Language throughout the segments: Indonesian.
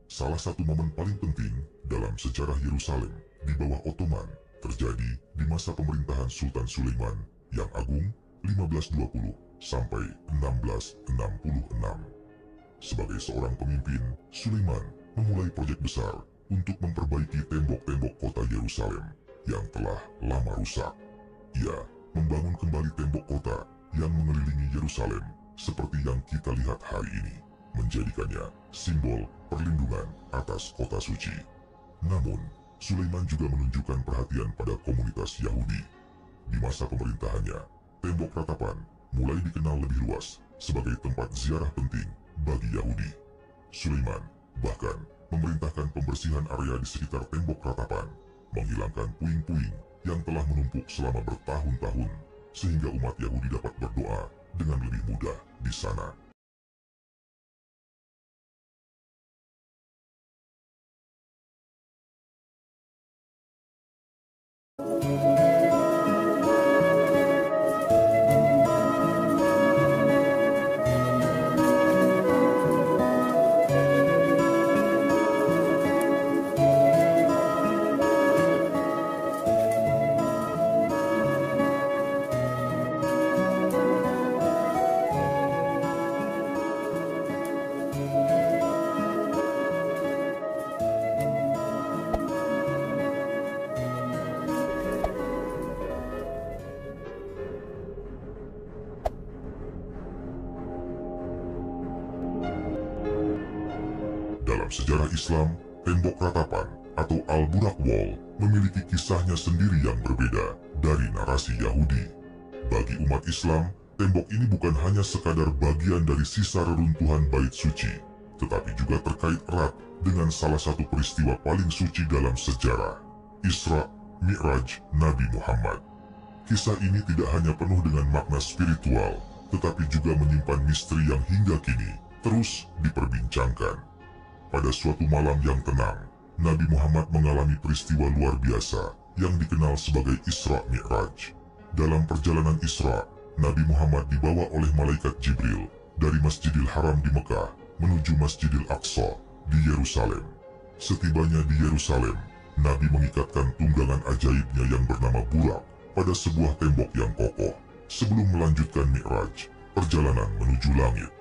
Salah satu momen paling penting dalam sejarah Yerusalem di bawah Ottoman terjadi di masa pemerintahan Sultan Sulaiman yang Agung 1520 sampai 1666. Sebagai seorang pemimpin, Sulaiman memulai proyek besar untuk memperbaiki tembok-tembok kota Yerusalem yang telah lama rusak. Ia membangun kembali tembok kota yang mengelilingi Yerusalem seperti yang kita lihat hari ini, menjadikannya simbol perlindungan atas kota suci. Namun, Sulaiman juga menunjukkan perhatian pada komunitas Yahudi. Di masa pemerintahannya, tembok ratapan mulai dikenal lebih luas sebagai tempat ziarah penting bagi Yahudi. Sulaiman bahkan memerintahkan pembersihan area di sekitar tembok ratapan, menghilangkan puing-puing yang telah menumpuk selama bertahun-tahun, sehingga umat Yahudi dapat berdoa dengan lebih mudah di sana. Dalam sejarah Islam, tembok ratapan atau Al-Buraq Wall memiliki kisahnya sendiri yang berbeda dari narasi Yahudi. Bagi umat Islam, tembok ini bukan hanya sekadar bagian dari sisa reruntuhan bait suci, tetapi juga terkait erat dengan salah satu peristiwa paling suci dalam sejarah, Isra Mi'raj Nabi Muhammad. Kisah ini tidak hanya penuh dengan makna spiritual, tetapi juga menyimpan misteri yang hingga kini terus diperbincangkan. Pada suatu malam yang tenang, Nabi Muhammad mengalami peristiwa luar biasa yang dikenal sebagai Isra Mi'raj. Dalam perjalanan Isra, Nabi Muhammad dibawa oleh malaikat Jibril dari Masjidil Haram di Mekah menuju Masjidil Aqsa di Yerusalem. Setibanya di Yerusalem, Nabi mengikatkan tunggangan ajaibnya yang bernama Burak pada sebuah tembok yang kokoh sebelum melanjutkan Mi'raj, perjalanan menuju langit.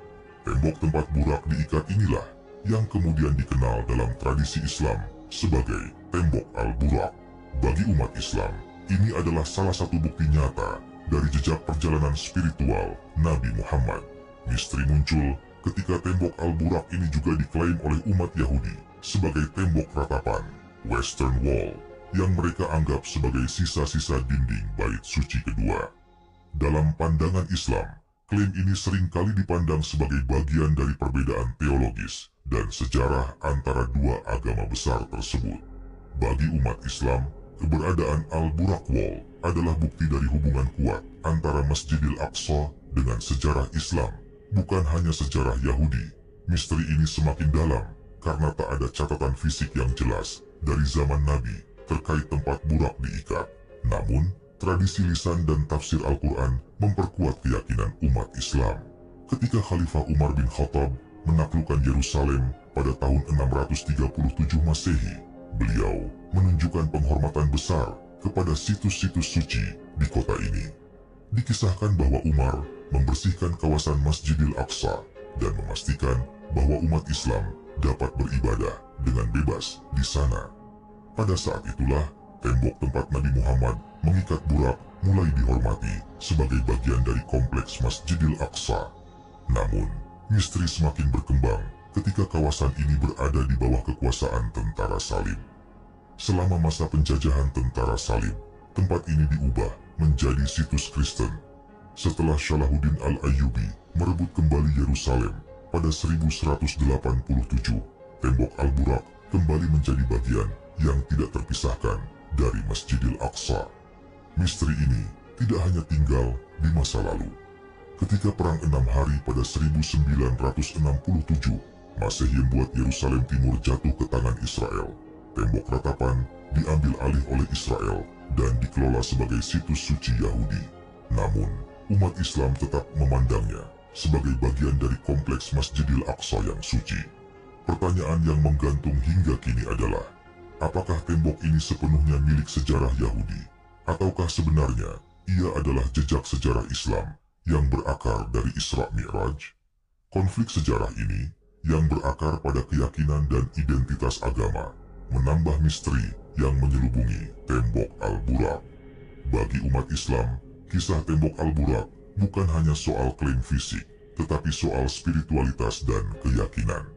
Tembok tempat Burak diikat inilah yang kemudian dikenal dalam tradisi Islam sebagai tembok Al-Buraq. Bagi umat Islam, ini adalah salah satu bukti nyata dari jejak perjalanan spiritual Nabi Muhammad. Misteri muncul ketika tembok Al-Buraq ini juga diklaim oleh umat Yahudi sebagai tembok ratapan, Western Wall, yang mereka anggap sebagai sisa-sisa dinding bait suci kedua. Dalam pandangan Islam, klaim ini seringkali dipandang sebagai bagian dari perbedaan teologis dan sejarah antara dua agama besar tersebut. Bagi umat Islam, keberadaan Al-Buraq Wall adalah bukti dari hubungan kuat antara Masjidil Aqsa dengan sejarah Islam, bukan hanya sejarah Yahudi. Misteri ini semakin dalam karena tak ada catatan fisik yang jelas dari zaman Nabi terkait tempat Burak diikat. Namun, tradisi lisan dan tafsir Al-Quran memperkuat keyakinan umat Islam. Ketika Khalifah Umar bin Khattab menaklukkan Yerusalem pada tahun 637 Masehi, beliau menunjukkan penghormatan besar kepada situs-situs suci di kota ini. Dikisahkan bahwa Umar membersihkan kawasan Masjidil Aqsa dan memastikan bahwa umat Islam dapat beribadah dengan bebas di sana. Pada saat itulah, tembok tempat Nabi Muhammad mengikat Burak mulai dihormati sebagai bagian dari kompleks Masjidil Aqsa. Namun, misteri semakin berkembang ketika kawasan ini berada di bawah kekuasaan tentara Salib. Selama masa penjajahan tentara Salib, tempat ini diubah menjadi situs Kristen. Setelah Salahuddin Al-Ayyubi merebut kembali Yerusalem pada 1187, tembok Al-Buraq kembali menjadi bagian yang tidak terpisahkan dari Masjidil Aqsa. Misteri ini tidak hanya tinggal di masa lalu. Ketika Perang 6 Hari pada 1967, Masehi membuat Yerusalem Timur jatuh ke tangan Israel. Tembok ratapan diambil alih oleh Israel dan dikelola sebagai situs suci Yahudi. Namun, umat Islam tetap memandangnya sebagai bagian dari kompleks Masjidil Aqsa yang suci. Pertanyaan yang menggantung hingga kini adalah, apakah tembok ini sepenuhnya milik sejarah Yahudi, ataukah sebenarnya ia adalah jejak sejarah Islam yang berakar dari Isra Mi'raj? Konflik sejarah ini, yang berakar pada keyakinan dan identitas agama, menambah misteri yang menyelubungi tembok Al-Buraq. Bagi umat Islam, kisah tembok Al-Buraq bukan hanya soal klaim fisik, tetapi soal spiritualitas dan keyakinan.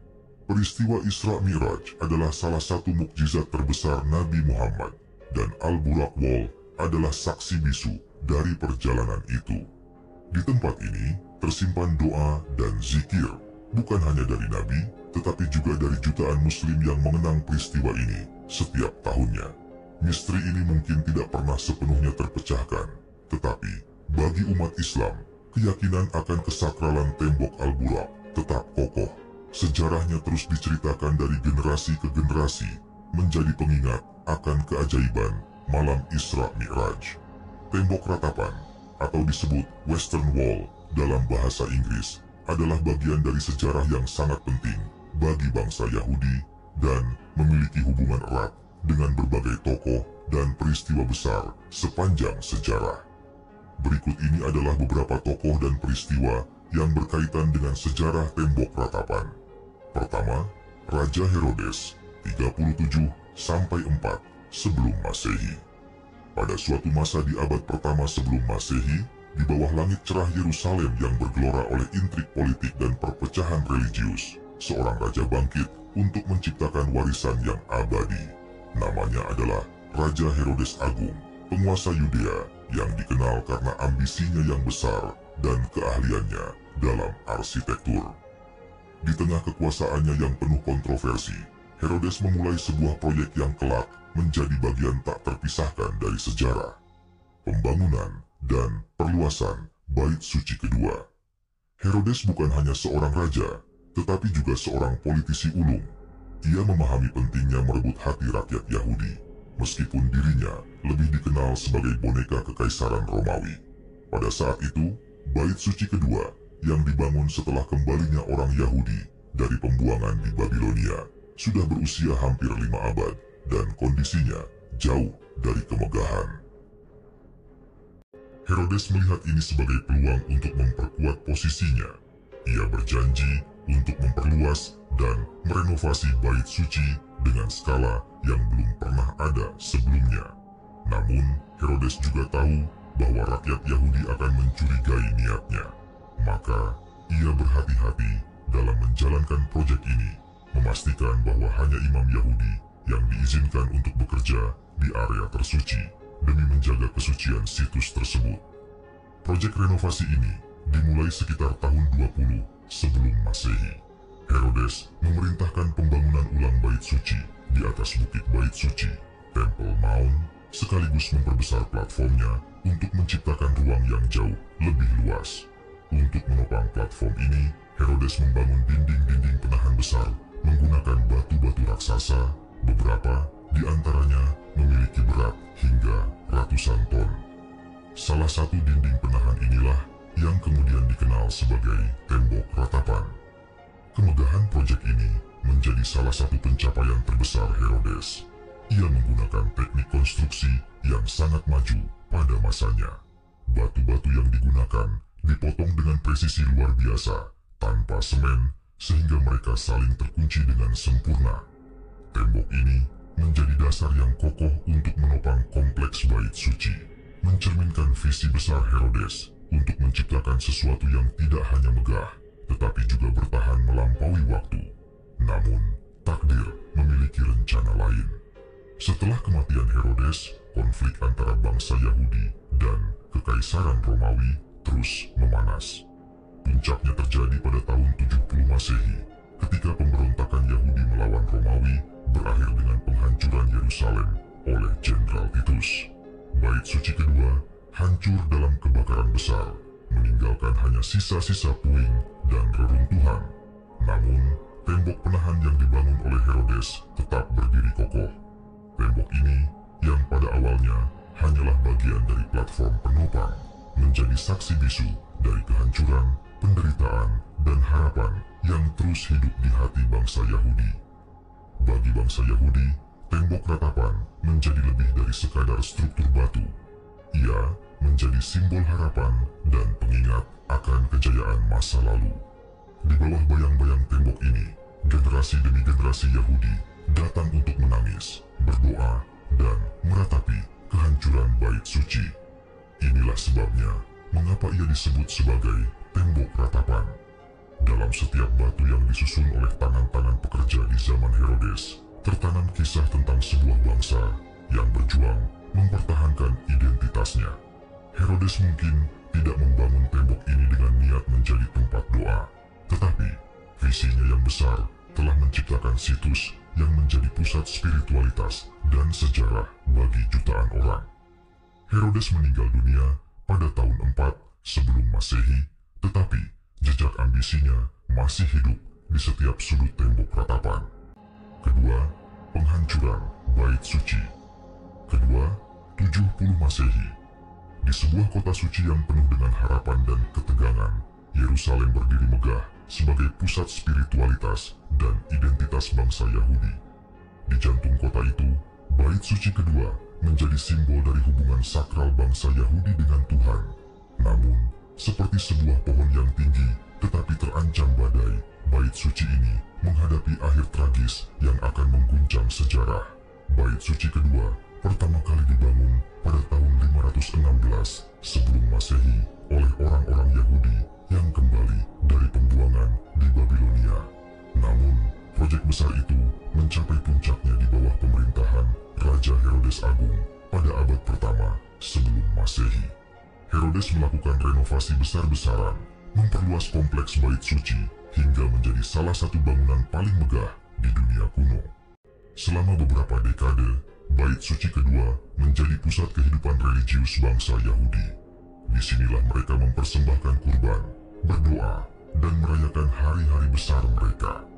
Peristiwa Isra Mi'raj adalah salah satu mukjizat terbesar Nabi Muhammad, dan Al-Buraq Wall adalah saksi bisu dari perjalanan itu. Di tempat ini, tersimpan doa dan zikir, bukan hanya dari Nabi, tetapi juga dari jutaan Muslim yang mengenang peristiwa ini setiap tahunnya. Misteri ini mungkin tidak pernah sepenuhnya terpecahkan, tetapi bagi umat Islam, keyakinan akan kesakralan tembok Al-Buraq tetap kokoh. Sejarahnya terus diceritakan dari generasi ke generasi, menjadi pengingat akan keajaiban malam Isra Mi'raj. Tembok ratapan, atau disebut Western Wall dalam bahasa Inggris, adalah bagian dari sejarah yang sangat penting bagi bangsa Yahudi dan memiliki hubungan erat dengan berbagai tokoh dan peristiwa besar sepanjang sejarah. Berikut ini adalah beberapa tokoh dan peristiwa yang berkaitan dengan sejarah tembok ratapan. Pertama, Raja Herodes, 37-4 sebelum Masehi. Pada suatu masa di abad pertama sebelum Masehi, di bawah langit cerah Yerusalem yang bergelora oleh intrik politik dan perpecahan religius, seorang raja bangkit untuk menciptakan warisan yang abadi. Namanya adalah Raja Herodes Agung, penguasa Yudea yang dikenal karena ambisinya yang besar dan keahliannya dalam arsitektur. Di tengah kekuasaannya yang penuh kontroversi, Herodes memulai sebuah proyek yang kelak menjadi bagian tak terpisahkan dari sejarah: pembangunan dan perluasan Bait Suci kedua. Herodes bukan hanya seorang raja, tetapi juga seorang politisi ulung. Ia memahami pentingnya merebut hati rakyat Yahudi, meskipun dirinya lebih dikenal sebagai boneka kekaisaran Romawi. Pada saat itu, Bait Suci kedua yang dibangun setelah kembalinya orang Yahudi dari pembuangan di Babilonia sudah berusia hampir 5 abad dan kondisinya jauh dari kemegahan. Herodes melihat ini sebagai peluang untuk memperkuat posisinya. Ia berjanji untuk memperluas dan merenovasi Bait Suci dengan skala yang belum pernah ada sebelumnya. Namun, Herodes juga tahu bahwa rakyat Yahudi akan mencurigai niatnya. Maka, ia berhati-hati dalam menjalankan proyek ini, memastikan bahwa hanya imam Yahudi yang diizinkan untuk bekerja di area tersuci demi menjaga kesucian situs tersebut. Proyek renovasi ini dimulai sekitar tahun 20 sebelum Masehi. Herodes memerintahkan pembangunan ulang Bait Suci di atas bukit Bait Suci, Temple Mount, sekaligus memperbesar platformnya untuk menciptakan ruang yang jauh lebih luas. Untuk menopang platform ini, Herodes membangun dinding-dinding penahan besar menggunakan batu-batu raksasa, beberapa di antaranya memiliki berat hingga ratusan ton. Salah satu dinding penahan inilah yang kemudian dikenal sebagai tembok ratapan. Kemegahan proyek ini menjadi salah satu pencapaian terbesar Herodes. Ia menggunakan teknik konstruksi yang sangat maju pada masanya. Batu-batu yang digunakan dipotong dengan presisi luar biasa, tanpa semen, sehingga mereka saling terkunci dengan sempurna. Tembok ini menjadi dasar yang kokoh untuk menopang kompleks Bait Suci, mencerminkan visi besar Herodes untuk menciptakan sesuatu yang tidak hanya megah, tetapi juga bertahan melampaui waktu. Namun, takdir memiliki rencana lain. Setelah kematian Herodes, konflik antara bangsa Yahudi dan Kekaisaran Romawi terus memanas. Puncaknya terjadi pada tahun 70 Masehi, ketika pemberontakan Yahudi melawan Romawi berakhir dengan penghancuran Yerusalem oleh Jenderal Titus. Bait Suci kedua hancur dalam kebakaran besar, meninggalkan hanya sisa-sisa puing dan reruntuhan. Namun, tembok penahan yang dibangun oleh Herodes tetap berdiri kokoh. Tembok ini, yang pada awalnya hanyalah bagian dari platform penopang, menjadi saksi bisu dari kehancuran penderitaan, dan harapan yang terus hidup di hati bangsa Yahudi. Bagi bangsa Yahudi, tembok ratapan menjadi lebih dari sekadar struktur batu. Ia menjadi simbol harapan dan pengingat akan kejayaan masa lalu. Di bawah bayang-bayang tembok ini, generasi demi generasi Yahudi datang untuk menangis, berdoa, dan meratapi kehancuran bait suci. Inilah sebabnya mengapa ia disebut sebagai tembok ratapan. Dalam setiap batu yang disusun oleh tangan-tangan pekerja di zaman Herodes, tertanam kisah tentang sebuah bangsa yang berjuang mempertahankan identitasnya. Herodes mungkin tidak membangun tembok ini dengan niat menjadi tempat doa, tetapi visinya yang besar telah menciptakan situs yang menjadi pusat spiritualitas dan sejarah bagi jutaan orang. Herodes meninggal dunia pada tahun 4 sebelum Masehi, tetapi jejak ambisinya masih hidup di setiap sudut tembok ratapan. Kedua, penghancuran bait suci. Kedua, 70 Masehi. Di sebuah kota suci yang penuh dengan harapan dan ketegangan, Yerusalem berdiri megah sebagai pusat spiritualitas dan identitas bangsa Yahudi. Di jantung kota itu, bait suci kedua menjadi simbol dari hubungan sakral bangsa Yahudi dengan Tuhan. Namun, seperti sebuah pohon yang tinggi tetapi terancam badai, bait suci ini menghadapi akhir tragis yang akan mengguncang sejarah. Bait suci kedua pertama kali dibangun pada tahun 516 sebelum Masehi oleh orang-orang Yahudi yang kembali dari pembuangan di Babilonia. Namun, proyek besar itu mencapai puncaknya di bawah pemerintahan Raja Herodes Agung pada abad pertama sebelum Masehi. Herodes melakukan renovasi besar-besaran, memperluas kompleks bait suci hingga menjadi salah satu bangunan paling megah di dunia kuno. Selama beberapa dekade, bait suci kedua menjadi pusat kehidupan religius bangsa Yahudi. Disinilah mereka mempersembahkan kurban, berdoa, dan merayakan hari-hari besar mereka.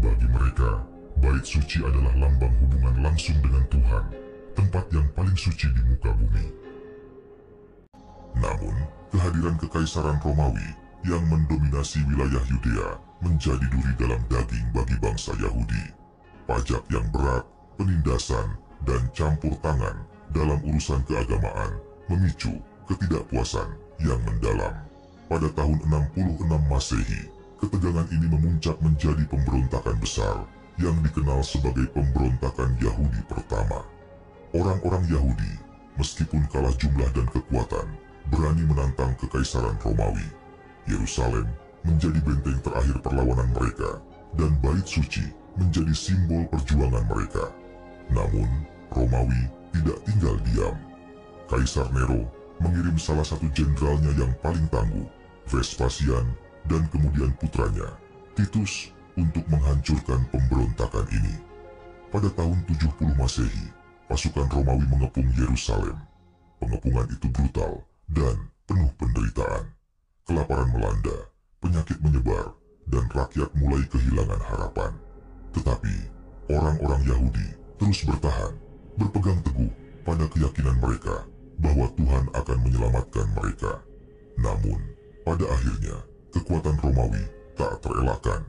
Bagi mereka, bait suci adalah lambang hubungan langsung dengan Tuhan, tempat yang paling suci di muka bumi. Namun, kehadiran Kekaisaran Romawi yang mendominasi wilayah Yudea menjadi duri dalam daging bagi bangsa Yahudi. Pajak yang berat, penindasan, dan campur tangan dalam urusan keagamaan memicu ketidakpuasan yang mendalam. Pada tahun 66 Masehi, ketegangan ini memuncak menjadi pemberontakan besar yang dikenal sebagai pemberontakan Yahudi pertama. Orang-orang Yahudi, meskipun kalah jumlah dan kekuatan, berani menantang Kekaisaran Romawi. Yerusalem menjadi benteng terakhir perlawanan mereka, dan bait suci menjadi simbol perjuangan mereka. Namun, Romawi tidak tinggal diam. Kaisar Nero mengirim salah satu jenderalnya yang paling tangguh, Vespasian, dan kemudian putranya, Titus, untuk menghancurkan pemberontakan ini. Pada tahun 70 Masehi, pasukan Romawi mengepung Yerusalem. Pengepungan itu brutal dan penuh penderitaan. Kelaparan melanda, penyakit menyebar, dan rakyat mulai kehilangan harapan. Tetapi, orang-orang Yahudi terus bertahan, berpegang teguh pada keyakinan mereka bahwa Tuhan akan menyelamatkan mereka. Namun, pada akhirnya, kekuatan Romawi tak terelakkan.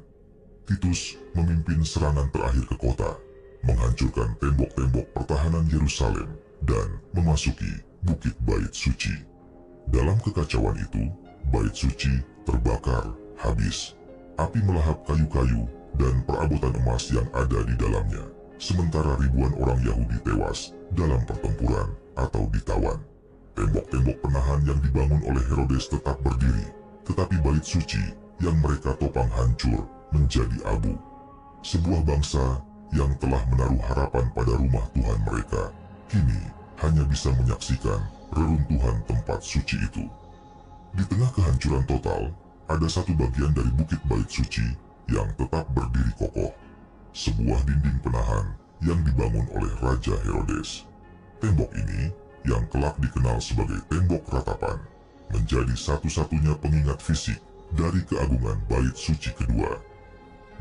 Titus memimpin serangan terakhir ke kota, menghancurkan tembok-tembok pertahanan Yerusalem, dan memasuki Bukit Bait Suci. Dalam kekacauan itu, Bait Suci terbakar habis. Api melahap kayu-kayu dan perabotan emas yang ada di dalamnya, sementara ribuan orang Yahudi tewas dalam pertempuran atau ditawan. Tembok-tembok penahan yang dibangun oleh Herodes tetap berdiri, tetapi bait suci yang mereka topang hancur menjadi abu. Sebuah bangsa yang telah menaruh harapan pada rumah Tuhan mereka, kini hanya bisa menyaksikan reruntuhan tempat suci itu. Di tengah kehancuran total, ada satu bagian dari Bukit Bait Suci yang tetap berdiri kokoh. Sebuah dinding penahan yang dibangun oleh Raja Herodes. Tembok ini, yang kelak dikenal sebagai tembok ratapan, menjadi satu-satunya pengingat fisik dari keagungan Bait Suci kedua.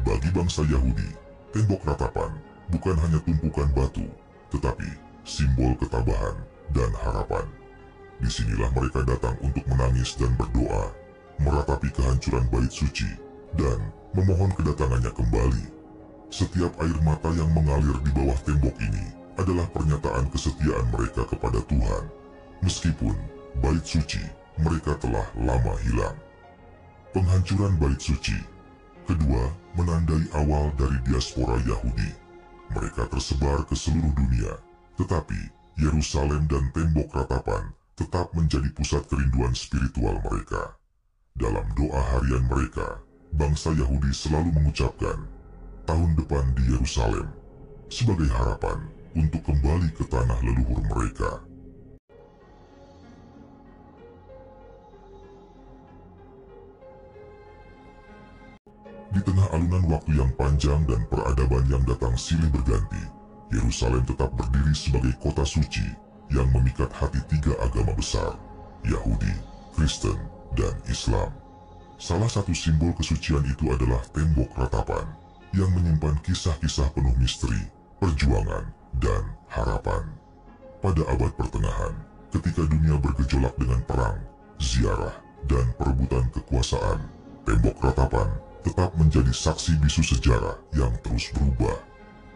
Bagi bangsa Yahudi, tembok ratapan bukan hanya tumpukan batu, tetapi simbol ketabahan dan harapan. Disinilah mereka datang untuk menangis dan berdoa, meratapi kehancuran bait suci, dan memohon kedatangannya kembali. Setiap air mata yang mengalir di bawah tembok ini adalah pernyataan kesetiaan mereka kepada Tuhan. Meskipun bait suci mereka telah lama hilang. Penghancuran bait suci kedua menandai awal dari diaspora Yahudi. Mereka tersebar ke seluruh dunia, tetapi Yerusalem dan tembok ratapan tetap menjadi pusat kerinduan spiritual mereka. Dalam doa harian mereka, bangsa Yahudi selalu mengucapkan tahun depan di Yerusalem sebagai harapan untuk kembali ke tanah leluhur mereka. Di tengah alunan waktu yang panjang dan peradaban yang datang silih berganti, Yerusalem tetap berdiri sebagai kota suci yang memikat hati tiga agama besar, Yahudi, Kristen, dan Islam. Salah satu simbol kesucian itu adalah tembok ratapan yang menyimpan kisah-kisah penuh misteri, perjuangan, dan harapan. Pada abad pertengahan, ketika dunia bergejolak dengan perang, ziarah, dan perebutan kekuasaan, tembok ratapan tetap menjadi saksi bisu sejarah yang terus berubah.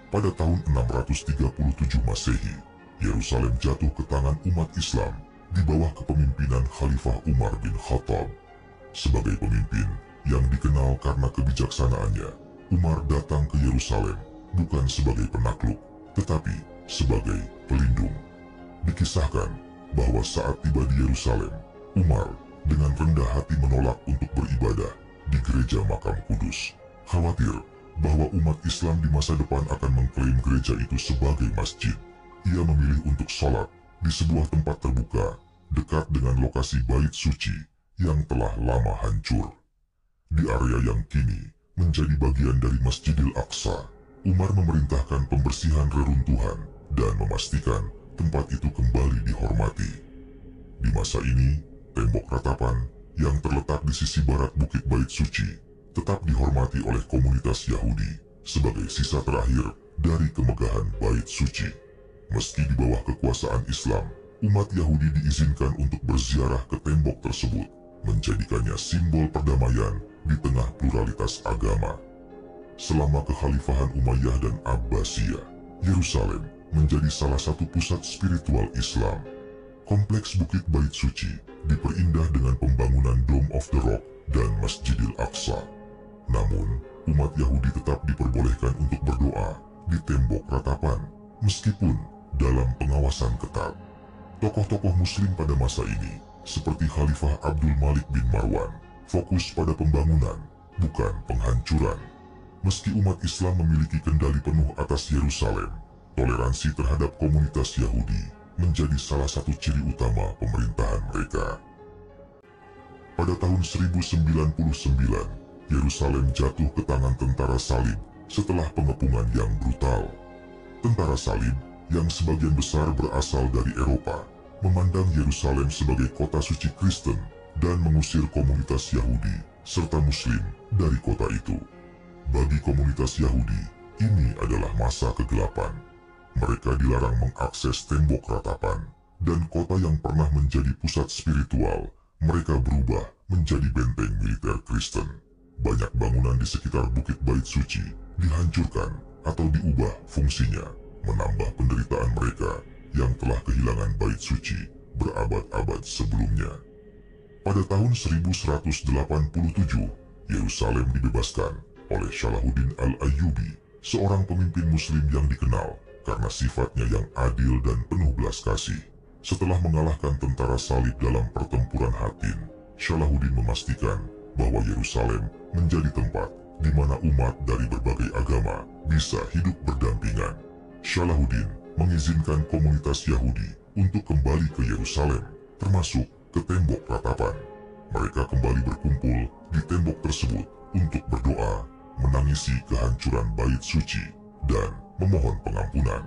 Pada tahun 637 Masehi, Yerusalem jatuh ke tangan umat Islam di bawah kepemimpinan Khalifah Umar bin Khattab. Sebagai pemimpin yang dikenal karena kebijaksanaannya, Umar datang ke Yerusalem bukan sebagai penakluk, tetapi sebagai pelindung. Dikisahkan bahwa saat tiba di Yerusalem, Umar dengan rendah hati menolak untuk beribadah di gereja makam kudus, khawatir bahwa umat Islam di masa depan akan mengklaim gereja itu sebagai masjid. Ia memilih untuk sholat di sebuah tempat terbuka dekat dengan lokasi bait suci yang telah lama hancur. Di area yang kini menjadi bagian dari Masjidil Aqsa, Umar memerintahkan pembersihan reruntuhan dan memastikan tempat itu kembali dihormati. Di masa ini, tembok ratapan yang terletak di sisi barat Bukit Bait Suci tetap dihormati oleh komunitas Yahudi sebagai sisa terakhir dari kemegahan Bait Suci. Meski di bawah kekuasaan Islam, umat Yahudi diizinkan untuk berziarah ke tembok tersebut, menjadikannya simbol perdamaian di tengah pluralitas agama. Selama kekhalifahan Umayyah dan Abbasiyah, Yerusalem menjadi salah satu pusat spiritual Islam. Kompleks Bukit Bait Suci diperindah dengan pembangunan Dome of the Rock dan Masjidil Aqsa. Namun, umat Yahudi tetap diperbolehkan untuk berdoa di tembok ratapan, meskipun dalam pengawasan ketat. Tokoh-tokoh Muslim pada masa ini, seperti Khalifah Abdul Malik bin Marwan, fokus pada pembangunan, bukan penghancuran. Meski umat Islam memiliki kendali penuh atas Yerusalem, toleransi terhadap komunitas Yahudi menjadi salah satu ciri utama pemerintahan mereka. Pada tahun 1099, Yerusalem jatuh ke tangan tentara Salib setelah pengepungan yang brutal. Tentara Salib, yang sebagian besar berasal dari Eropa, memandang Yerusalem sebagai kota suci Kristen dan mengusir komunitas Yahudi serta Muslim dari kota itu. Bagi komunitas Yahudi, ini adalah masa kegelapan. Mereka dilarang mengakses tembok ratapan, dan kota yang pernah menjadi pusat spiritual, mereka berubah menjadi benteng militer Kristen. Banyak bangunan di sekitar Bukit Bait Suci dihancurkan atau diubah fungsinya, menambah penderitaan mereka yang telah kehilangan Bait Suci berabad-abad sebelumnya. Pada tahun 1187, Yerusalem dibebaskan oleh Salahuddin Al-Ayyubi, seorang pemimpin Muslim yang dikenal karena sifatnya yang adil dan penuh belas kasih. Setelah mengalahkan tentara Salib dalam pertempuran Hattin, Salahuddin memastikan bahwa Yerusalem menjadi tempat di mana umat dari berbagai agama bisa hidup berdampingan. Salahuddin mengizinkan komunitas Yahudi untuk kembali ke Yerusalem, termasuk ke tembok ratapan. Mereka kembali berkumpul di tembok tersebut untuk berdoa, menangisi kehancuran Bait Suci, dan memohon pengampunan.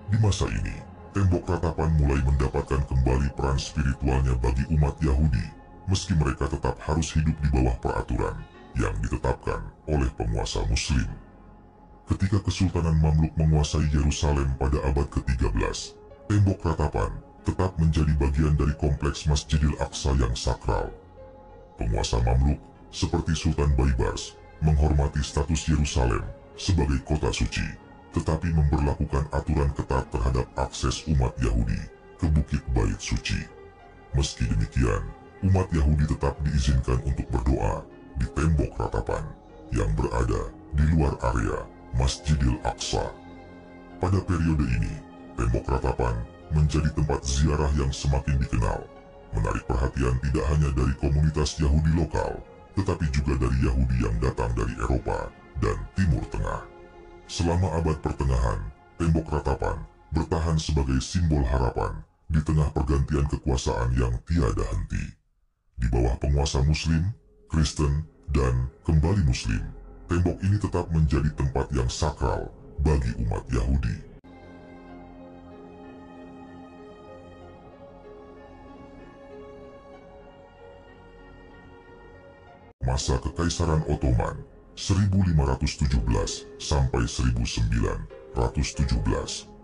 Di masa ini, tembok ratapan mulai mendapatkan kembali peran spiritualnya bagi umat Yahudi, meski mereka tetap harus hidup di bawah peraturan yang ditetapkan oleh penguasa Muslim. Ketika Kesultanan Mamluk menguasai Yerusalem pada abad ke-13, tembok ratapan tetap menjadi bagian dari kompleks Masjidil Aqsa yang sakral. Penguasa Mamluk seperti Sultan Baybars menghormati status Yerusalem sebagai kota suci, tetapi memberlakukan aturan ketat terhadap akses umat Yahudi ke Bukit Bait Suci. Meski demikian, umat Yahudi tetap diizinkan untuk berdoa di tembok ratapan yang berada di luar area Masjidil Aqsa. Pada periode ini, tembok ratapan menjadi tempat ziarah yang semakin dikenal, menarik perhatian tidak hanya dari komunitas Yahudi lokal, tetapi juga dari Yahudi yang datang dari Eropa dan Timur Tengah. Selama abad pertengahan, tembok ratapan bertahan sebagai simbol harapan di tengah pergantian kekuasaan yang tiada henti. Di bawah penguasa Muslim, Kristen, dan kembali Muslim, tembok ini tetap menjadi tempat yang sakral bagi umat Yahudi. Masa Kekaisaran Ottoman 1517 sampai 1917.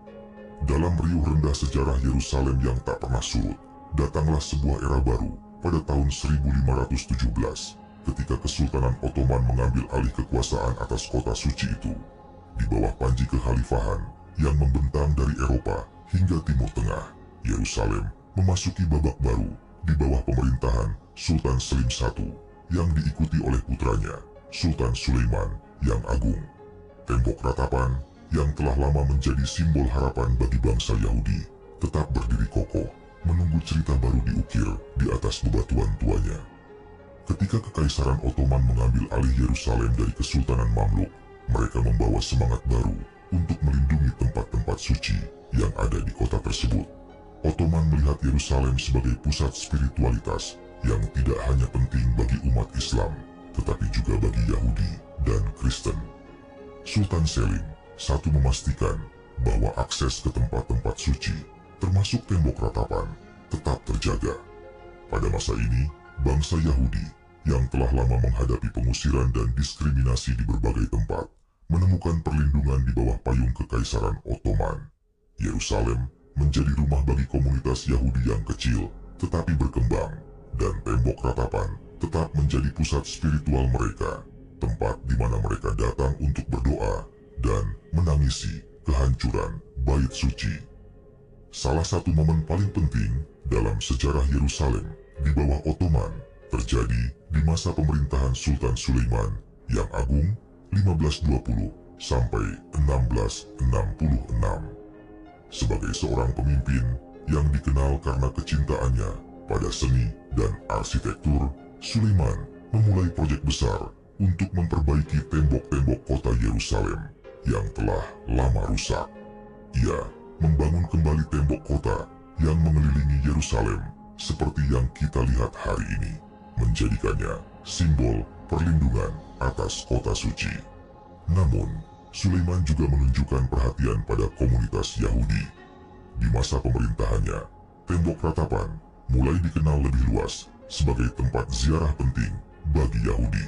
Dalam riuh rendah sejarah Yerusalem yang tak pernah surut, datanglah sebuah era baru pada tahun 1517 ketika Kesultanan Ottoman mengambil alih kekuasaan atas kota suci itu. Di bawah panji kekhalifahan yang membentang dari Eropa hingga Timur Tengah, Yerusalem memasuki babak baru di bawah pemerintahan Sultan Selim I yang diikuti oleh putranya, Sultan Sulaiman yang Agung. Tembok ratapan yang telah lama menjadi simbol harapan bagi bangsa Yahudi tetap berdiri kokoh, menunggu cerita baru diukir di atas bebatuan tuanya. Ketika Kekaisaran Ottoman mengambil alih Yerusalem dari Kesultanan Mamluk, mereka membawa semangat baru untuk melindungi tempat-tempat suci yang ada di kota tersebut. Ottoman melihat Yerusalem sebagai pusat spiritualitas yang tidak hanya penting bagi umat Islam, tetapi juga bagi Yahudi dan Kristen. Sultan Selim I memastikan bahwa akses ke tempat-tempat suci, termasuk tembok ratapan, tetap terjaga. Pada masa ini, bangsa Yahudi yang telah lama menghadapi pengusiran dan diskriminasi di berbagai tempat, menemukan perlindungan di bawah payung Kekaisaran Ottoman. Yerusalem menjadi rumah bagi komunitas Yahudi yang kecil, tetapi berkembang, dan tembok ratapan tetap menjadi pusat spiritual mereka, tempat di mana mereka datang untuk berdoa dan menangisi kehancuran bait suci. Salah satu momen paling penting dalam sejarah Yerusalem di bawah Ottoman terjadi di masa pemerintahan Sultan Sulaiman yang Agung 1520 sampai 1666. Sebagai seorang pemimpin yang dikenal karena kecintaannya pada seni dan arsitektur, Sulaiman memulai proyek besar untuk memperbaiki tembok-tembok kota Yerusalem yang telah lama rusak. Ia membangun kembali tembok kota yang mengelilingi Yerusalem seperti yang kita lihat hari ini, menjadikannya simbol perlindungan atas kota suci. Namun, Sulaiman juga menunjukkan perhatian pada komunitas Yahudi. Di masa pemerintahannya, tembok ratapan mulai dikenal lebih luas sebagai tempat ziarah penting bagi Yahudi.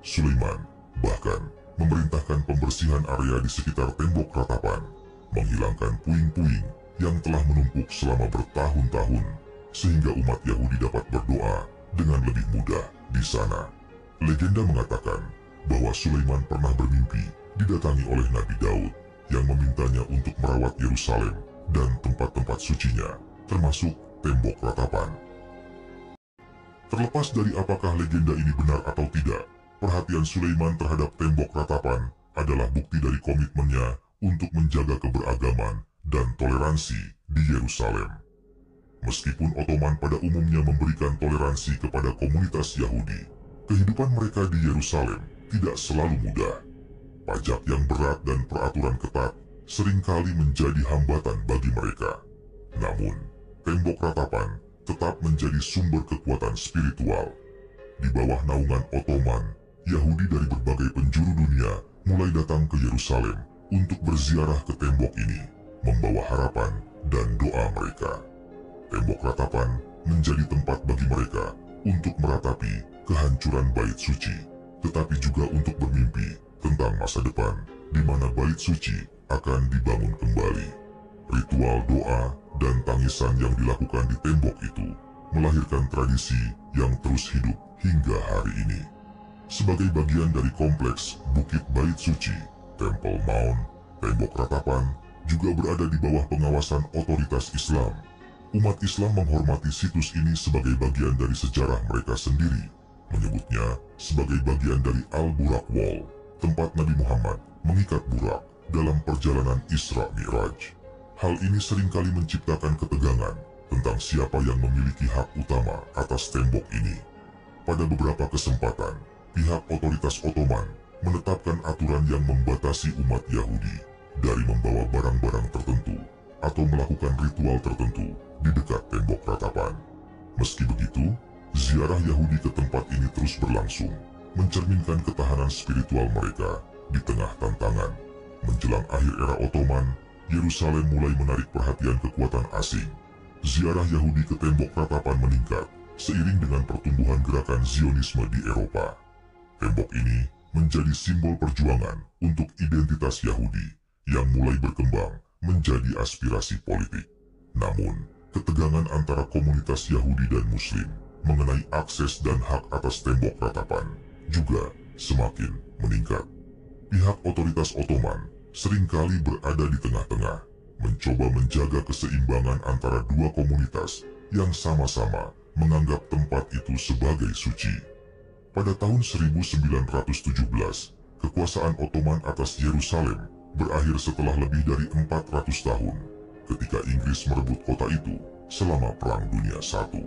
Sulaiman bahkan memerintahkan pembersihan area di sekitar tembok ratapan, menghilangkan puing-puing yang telah menumpuk selama bertahun-tahun, sehingga umat Yahudi dapat berdoa dengan lebih mudah di sana. Legenda mengatakan bahwa Sulaiman pernah bermimpi didatangi oleh Nabi Daud yang memintanya untuk merawat Yerusalem dan tempat-tempat sucinya, termasuk tembok ratapan. Terlepas dari apakah legenda ini benar atau tidak, perhatian Sulaiman terhadap tembok ratapan adalah bukti dari komitmennya untuk menjaga keberagaman dan toleransi di Yerusalem. Meskipun Ottoman pada umumnya memberikan toleransi kepada komunitas Yahudi, kehidupan mereka di Yerusalem tidak selalu mudah. Pajak yang berat dan peraturan ketat seringkali menjadi hambatan bagi mereka. Namun, tembok ratapan tetap menjadi sumber kekuatan spiritual. Di bawah naungan Ottoman, Yahudi dari berbagai penjuru dunia mulai datang ke Yerusalem untuk berziarah ke tembok ini, membawa harapan dan doa mereka. Tembok ratapan menjadi tempat bagi mereka untuk meratapi kehancuran bait suci, tetapi juga untuk bermimpi tentang masa depan di mana bait suci akan dibangun kembali. Ritual doa dan tangisan yang dilakukan di tembok itu melahirkan tradisi yang terus hidup hingga hari ini. Sebagai bagian dari kompleks Bukit Bait Suci, Temple Mount, tembok ratapan, juga berada di bawah pengawasan otoritas Islam. Umat Islam menghormati situs ini sebagai bagian dari sejarah mereka sendiri, menyebutnya sebagai bagian dari Al-Buraq Wall, tempat Nabi Muhammad mengikat Burak dalam perjalanan Isra Mi'raj. Hal ini seringkali menciptakan ketegangan tentang siapa yang memiliki hak utama atas tembok ini. Pada beberapa kesempatan, pihak otoritas Ottoman menetapkan aturan yang membatasi umat Yahudi dari membawa barang-barang tertentu atau melakukan ritual tertentu di dekat tembok ratapan. Meski begitu, ziarah Yahudi ke tempat ini terus berlangsung, mencerminkan ketahanan spiritual mereka di tengah tantangan. Menjelang akhir era Ottoman, Yerusalem mulai menarik perhatian kekuatan asing. Ziarah Yahudi ke tembok ratapan meningkat seiring dengan pertumbuhan gerakan Zionisme di Eropa. Tembok ini menjadi simbol perjuangan untuk identitas Yahudi yang mulai berkembang menjadi aspirasi politik. Namun, ketegangan antara komunitas Yahudi dan Muslim mengenai akses dan hak atas tembok ratapan juga semakin meningkat. Pihak otoritas Ottoman seringkali berada di tengah-tengah, mencoba menjaga keseimbangan antara dua komunitas yang sama-sama menganggap tempat itu sebagai suci. Pada tahun 1917, kekuasaan Ottoman atas Yerusalem berakhir setelah lebih dari 400 tahun, ketika Inggris merebut kota itu selama Perang Dunia I.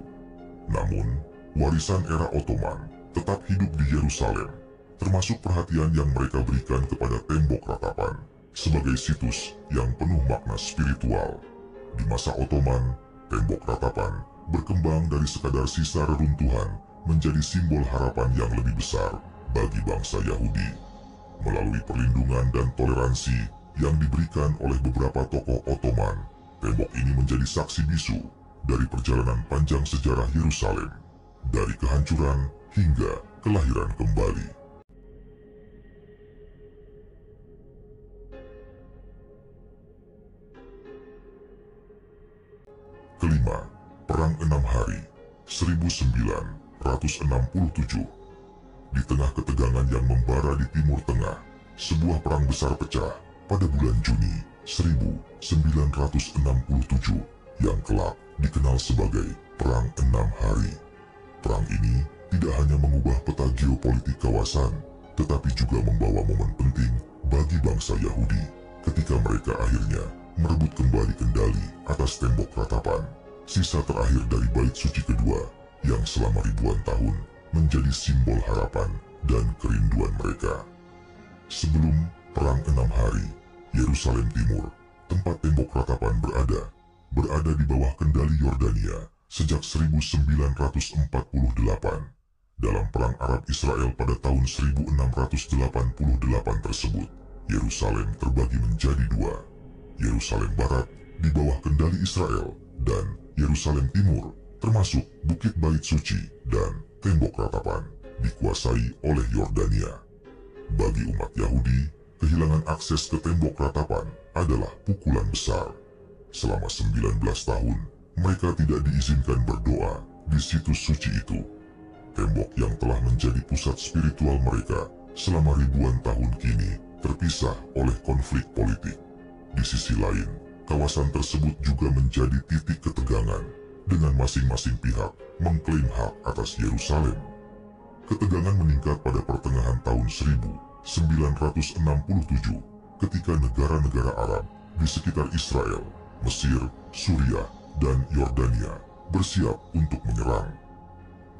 Namun, warisan era Ottoman tetap hidup di Yerusalem, termasuk perhatian yang mereka berikan kepada tembok ratapan sebagai situs yang penuh makna spiritual. Di masa Ottoman, tembok ratapan berkembang dari sekadar sisa reruntuhan menjadi simbol harapan yang lebih besar bagi bangsa Yahudi. Melalui perlindungan dan toleransi yang diberikan oleh beberapa tokoh Ottoman, tembok ini menjadi saksi bisu dari perjalanan panjang sejarah Yerusalem, dari kehancuran hingga kelahiran kembali. Kelima, Perang 6 Hari 1967. Di tengah ketegangan yang membara di Timur Tengah, sebuah perang besar pecah pada bulan Juni 1967 yang kelak dikenal sebagai Perang 6 Hari. Perang ini tidak hanya mengubah peta geopolitik kawasan, tetapi juga membawa momen penting bagi bangsa Yahudi ketika mereka akhirnya merebut kembali kendali atas tembok ratapan, sisa terakhir dari Bait Suci kedua yang selama ribuan tahun menjadi simbol harapan dan kerinduan mereka. Sebelum Perang 6 Hari, Yerusalem Timur, tempat tembok ratapan berada di bawah kendali Yordania sejak 1948. Dalam Perang Arab Israel pada tahun 1688 tersebut, Yerusalem terbagi menjadi dua. Yerusalem Barat di bawah kendali Israel dan Yerusalem Timur, termasuk Bukit Bait Suci dan tembok ratapan, dikuasai oleh Yordania. Bagi umat Yahudi, kehilangan akses ke tembok ratapan adalah pukulan besar. Selama 19 tahun, mereka tidak diizinkan berdoa di situs suci itu. Tembok yang telah menjadi pusat spiritual mereka selama ribuan tahun kini terpisah oleh konflik politik. Di sisi lain, kawasan tersebut juga menjadi titik ketegangan dengan masing-masing pihak mengklaim hak atas Yerusalem. Ketegangan meningkat pada pertengahan tahun 1967 ketika negara-negara Arab di sekitar Israel, Mesir, Suriah, dan Yordania bersiap untuk menyerang.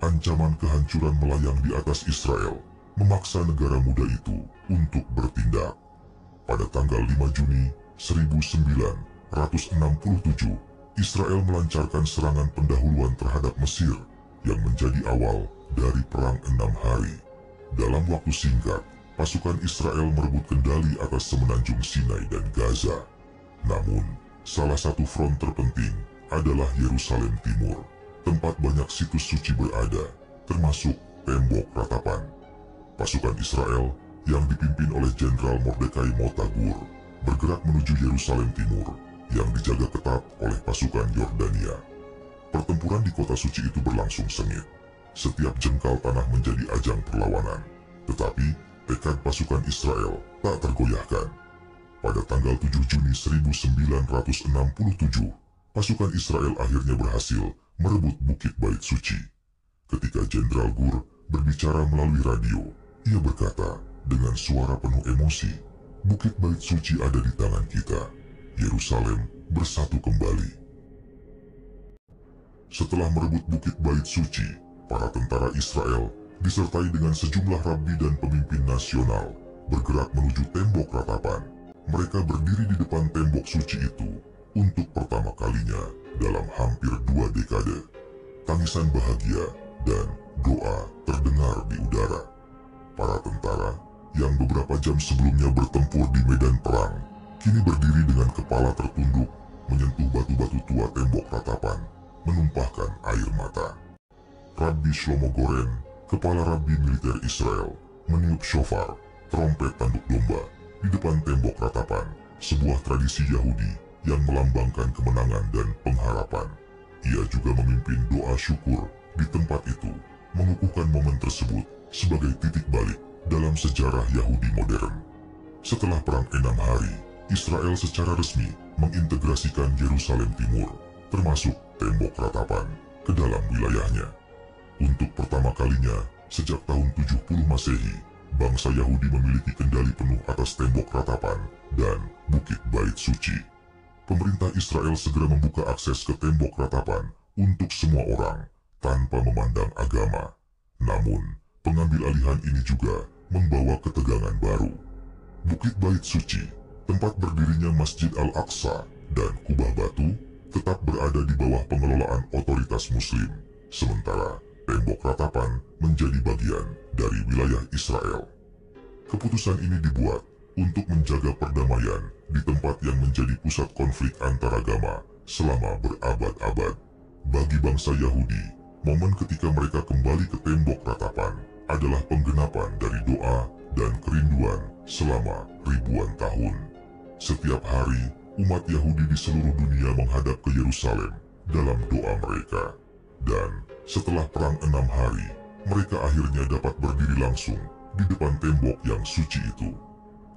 Ancaman kehancuran melayang di atas Israel memaksa negara muda itu untuk bertindak. Pada tanggal 5 Juni 1967, Israel melancarkan serangan pendahuluan terhadap Mesir yang menjadi awal dari Perang 6 Hari. Dalam waktu singkat, pasukan Israel merebut kendali atas semenanjung Sinai dan Gaza. Namun, salah satu front terpenting adalah Yerusalem Timur, tempat banyak situs suci berada, termasuk tembok ratapan. Pasukan Israel yang dipimpin oleh Jenderal Mordekai Motagur bergerak menuju Yerusalem Timur yang dijaga ketat oleh pasukan Yordania. Pertempuran di kota suci itu berlangsung sengit. setiap jengkal tanah menjadi ajang perlawanan. Tetapi, tekad pasukan Israel tak tergoyahkan. Pada tanggal 7 Juni 1967, pasukan Israel akhirnya berhasil merebut Bukit Bait Suci. Ketika Jenderal Gur berbicara melalui radio, ia berkata dengan suara penuh emosi, "Bukit Bait Suci ada di tangan kita. Yerusalem bersatu kembali." Setelah merebut Bukit Bait Suci, para tentara Israel disertai dengan sejumlah rabi dan pemimpin nasional bergerak menuju tembok ratapan. Mereka berdiri di depan tembok suci itu untuk pertama kalinya dalam hampir 2 dekade. Tangisan bahagia dan doa terdengar di udara. Para tentara yang beberapa jam sebelumnya bertempur di medan perang, kini berdiri dengan kepala tertunduk, menyentuh batu-batu tua tembok ratapan, menumpahkan air mata. Rabbi Shlomo Goren, kepala rabbi militer Israel, meniup shofar, trompet tanduk domba, di depan tembok ratapan, sebuah tradisi Yahudi yang melambangkan kemenangan dan pengharapan. Ia juga memimpin doa syukur di tempat itu, mengukuhkan momen tersebut sebagai titik balik dalam sejarah Yahudi modern. Setelah perang 6 hari, Israel secara resmi mengintegrasikan Yerusalem Timur, termasuk tembok ratapan, ke dalam wilayahnya. Untuk pertama kalinya sejak tahun 70 Masehi, bangsa Yahudi memiliki kendali penuh atas tembok ratapan dan Bukit Bait Suci. Pemerintah Israel segera membuka akses ke tembok ratapan untuk semua orang, tanpa memandang agama. Namun, pengambil alihan ini juga membawa ketegangan baru. Bukit Bait Suci, tempat berdirinya Masjid Al-Aqsa dan Kubah Batu, tetap berada di bawah pengelolaan otoritas Muslim, sementara tembok ratapan menjadi bagian dari wilayah Israel. Keputusan ini dibuat untuk menjaga perdamaian di tempat yang menjadi pusat konflik antaragama selama berabad-abad. Bagi bangsa Yahudi, momen ketika mereka kembali ke tembok ratapan adalah penggenapan dari doa dan kerinduan selama ribuan tahun. Setiap hari, umat Yahudi di seluruh dunia menghadap ke Yerusalem dalam doa mereka. Dan setelah perang 6 hari, mereka akhirnya dapat berdiri langsung di depan tembok yang suci itu.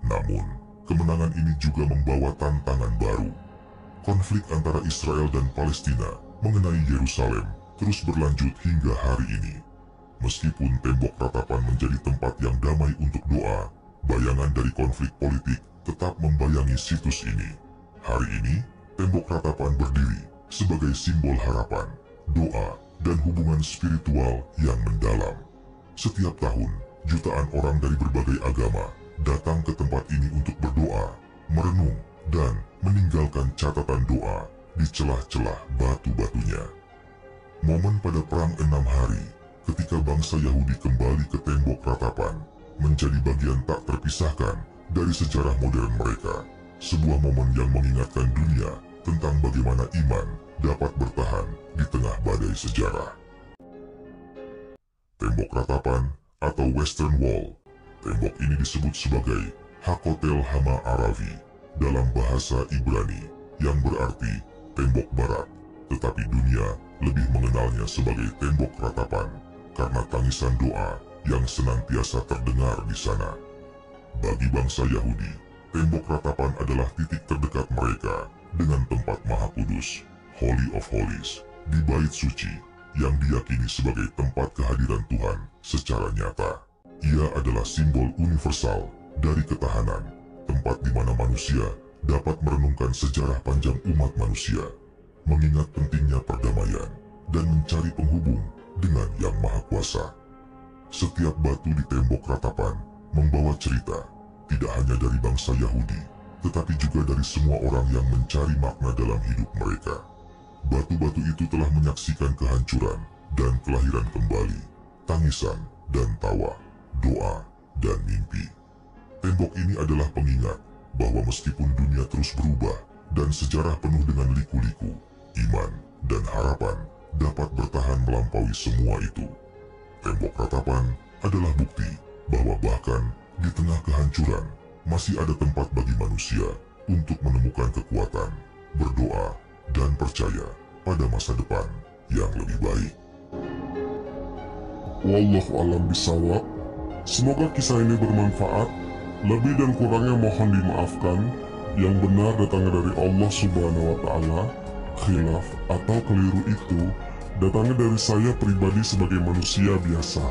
Namun, kemenangan ini juga membawa tantangan baru. Konflik antara Israel dan Palestina mengenai Yerusalem terus berlanjut hingga hari ini. Meskipun tembok ratapan menjadi tempat yang damai untuk doa, bayangan dari konflik politik tetap membayangi situs ini. Hari ini, tembok ratapan berdiri sebagai simbol harapan, doa, dan hubungan spiritual yang mendalam. Setiap tahun, jutaan orang dari berbagai agama datang ke tempat ini untuk berdoa, merenung, dan meninggalkan catatan doa di celah-celah batu-batunya. Momen pada perang 6 hari, ketika bangsa Yahudi kembali ke tembok ratapan, menjadi bagian tak terpisahkan dari sejarah modern mereka. Sebuah momen yang mengingatkan dunia tentang bagaimana iman dapat bertahan di tengah badai sejarah. Tembok ratapan atau Western Wall. Tembok ini disebut sebagai Hakotel Hama Aravi dalam bahasa Ibrani, yang berarti tembok barat, tetapi dunia lebih mengenalnya sebagai tembok ratapan karena tangisan doa yang senantiasa terdengar di sana. Bagi bangsa Yahudi, tembok ratapan adalah titik terdekat mereka dengan tempat Maha Kudus, Holy of Holies, di Bait Suci, yang diyakini sebagai tempat kehadiran Tuhan secara nyata. Ia adalah simbol universal dari ketahanan, tempat di mana manusia dapat merenungkan sejarah panjang umat manusia, mengingat pentingnya perdamaian, dan mencari penghubung dengan Yang Maha Kuasa. Setiap batu di tembok ratapan membawa cerita, tidak hanya dari bangsa Yahudi, tetapi juga dari semua orang yang mencari makna dalam hidup mereka. Batu-batu itu telah menyaksikan kehancuran dan kelahiran kembali, tangisan dan tawa, doa dan mimpi. Tembok ini adalah pengingat bahwa meskipun dunia terus berubah dan sejarah penuh dengan liku-liku, iman dan harapan dapat bertahan melampaui semua itu. Tembok ratapan adalah bukti bahwa bahkan di tengah kehancuran masih ada tempat bagi manusia untuk menemukan kekuatan, berdoa, dan percaya pada masa depan yang lebih baik. Wallahu a'lam bishawab. Semoga kisah ini bermanfaat. Lebih dan kurangnya mohon dimaafkan. Yang benar datangnya dari Allah Subhanahu wa Ta'ala. Khilaf atau keliru itu datangnya dari saya pribadi sebagai manusia biasa.